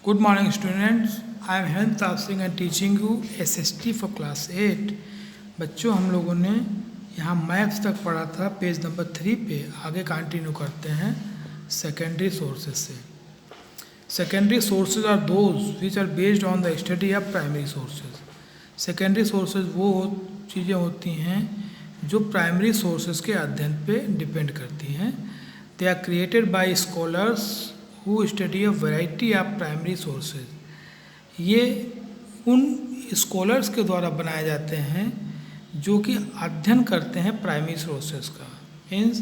Good morning, students. I am Hemant Singh and teaching you SST for class 8. बच्चों, हम लोगों ने यहाँ मैथ्स तक पढ़ा था पेज नंबर 3 पे। आगे कंटिन्यू करते हैं सेकेंडरी सोर्सेज से। Secondary sources are those which are based on the study of primary sources. Secondary sources वो चीज़ें होती हैं जो प्राइमरी सोर्सेज के अध्ययन पे डिपेंड करती हैं। They are created by scholars who study a variety of primary sources। ये उन स्कॉलर्स के द्वारा बनाए जाते हैं जो कि अध्ययन करते हैं प्राइमरी सोर्सेज का। मीन्स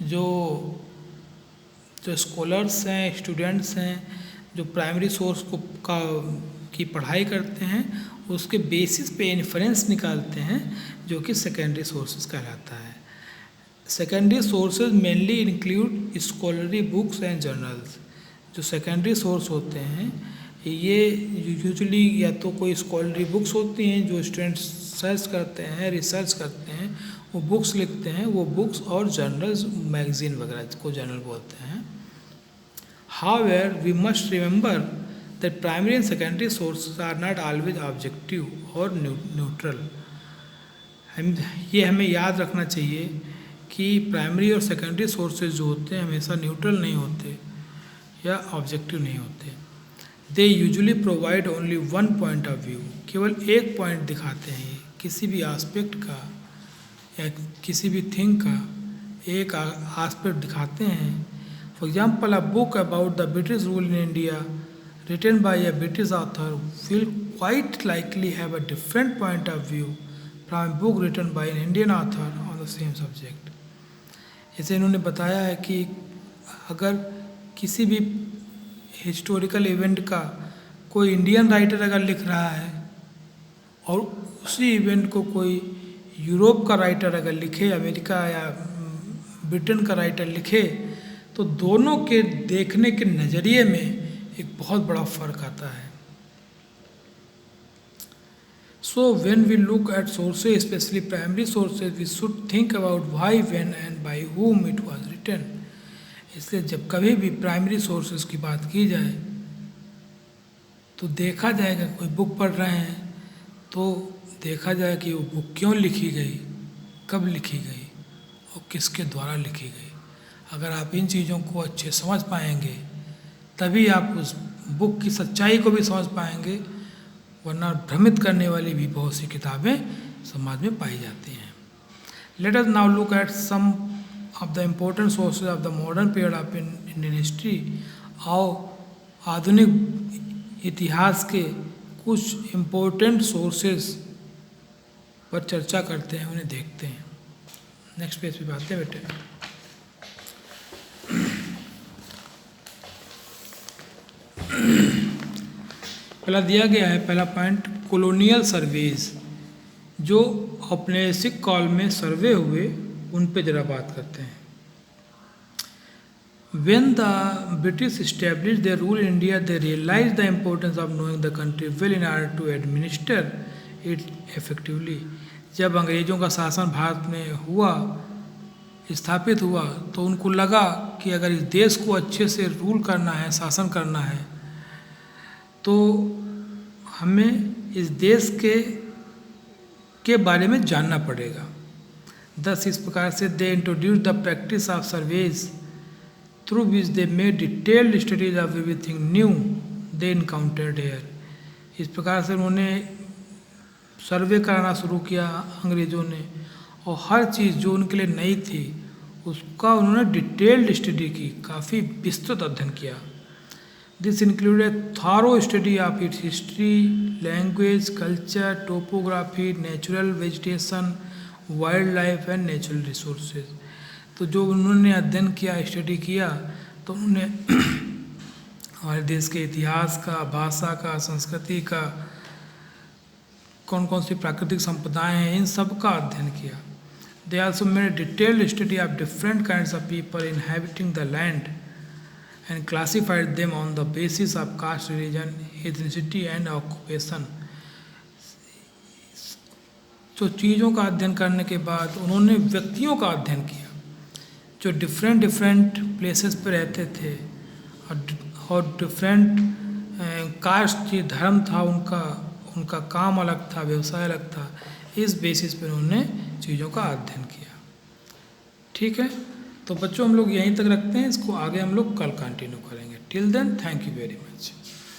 जो स्कॉलर्स हैं, स्टूडेंट्स हैं, जो प्राइमरी सोर्स की पढ़ाई करते हैं, उसके बेसिस पे इन्फरेंस निकालते हैं जो कि सेकेंडरी सोर्सेज कहलाता है। Secondary sources mainly include scholarly books and journals. जो सेकेंडरी सोर्स होते हैं ये यूजुअली या तो कोई स्कॉलरी बुक्स होती हैं जो स्टूडेंट्स सर्च करते हैं, रिसर्च करते हैं, वो बुक्स लिखते हैं, वो बुक्स और जर्नल्स, मैगजीन वगैरह को जर्नल बोलते हैं। However we must remember that primary and secondary sources are not always objective और न्यूट्रल। हमें याद रखना चाहिए कि प्राइमरी और सेकेंडरी सोर्सेज जो होते हैं हमेशा न्यूट्रल नहीं होते या ऑब्जेक्टिव नहीं होते। They usually provide only one point of view. केवल एक पॉइंट दिखाते हैं किसी भी एस्पेक्ट का या किसी भी थिंग का एक एस्पेक्ट दिखाते हैं। For example, a book about the British rule in India written by a British author will quite likely have a different point of view from a book written by an Indian author on the same subject. जैसे इन्होंने बताया है कि अगर किसी भी historical event का कोई इंडियन राइटर अगर लिख रहा है और उसी इवेंट को कोई यूरोप का राइटर अगर लिखे, अमेरिका या ब्रिटेन का राइटर लिखे, तो दोनों के देखने के नज़रिए में एक बहुत बड़ा फ़र्क आता है। So when we look at sources, specially primary sources, we should think about why, when and by whom it was written. इसलिए जब कभी भी प्राइमरी सोर्सेज की बात की जाए तो देखा जाएगा, कोई बुक पढ़ रहे हैं तो देखा जाए कि वो बुक क्यों लिखी गई, कब लिखी गई और किसके द्वारा लिखी गई। अगर आप इन चीज़ों को अच्छे समझ पाएंगे तभी आप उस बुक की सच्चाई को भी समझ पाएंगे, वरना भ्रमित करने वाली भी बहुत सी किताबें समाज में पाई जाती हैं। Let us now look at some of the important sources of the modern period of Indian history। आओ आधुनिक इतिहास के कुछ इम्पोर्टेंट सोर्सेज पर चर्चा करते हैं, उन्हें देखते हैं। नेक्स्ट पेज पे बातें बेटे। पहला दिया गया है, पहला पॉइंट, कॉलोनियल सर्वेज। जो औपनिवेशिक काल में सर्वे हुए उन पे जरा बात करते हैं। When the British established their rule in India, they realized the importance of knowing the country well in order to administer it effectively। जब अंग्रेज़ों का शासन भारत में हुआ, स्थापित हुआ, तो उनको लगा कि अगर इस देश को अच्छे से रूल करना है, शासन करना है, तो हमें इस देश के बारे में जानना पड़ेगा। दस इस प्रकार से they introduce the practice of surveys through which they made detailed studies of everything new they encountered here. इस प्रकार से उन्होंने सर्वे कराना शुरू किया अंग्रेज़ों ने, और हर चीज़ जो उनके लिए नई थी उसका उन्होंने डिटेल्ड स्टडी की, काफ़ी विस्तृत अध्ययन किया। This include A thorough study of its history, language, culture, topography, natural vegetation, wild life and natural resources. तो जो उन्होंने अध्ययन किया, स्टडी किया, तो उन्होंने हमारे देश के इतिहास का, भाषा का, संस्कृति का, कौन कौन सी प्राकृतिक संपदाएं हैं, इन सब का अध्ययन किया। They also made detailed study of different kinds of people inhabiting the land and classified them on the basis of caste, religion, ethnicity and occupation. तो चीज़ों का अध्ययन करने के बाद उन्होंने व्यक्तियों का अध्ययन किया जो डिफरेंट प्लेसेस पे रहते थे और डिफरेंट कास्ट ये धर्म था उनका, उनका काम अलग था, व्यवसाय अलग था, इस बेसिस पर उन्होंने चीज़ों का अध्ययन किया। ठीक है, तो बच्चों हम लोग यहीं तक रखते हैं, इसको आगे हम लोग कल कंटिन्यू करेंगे। Till then thank you very much.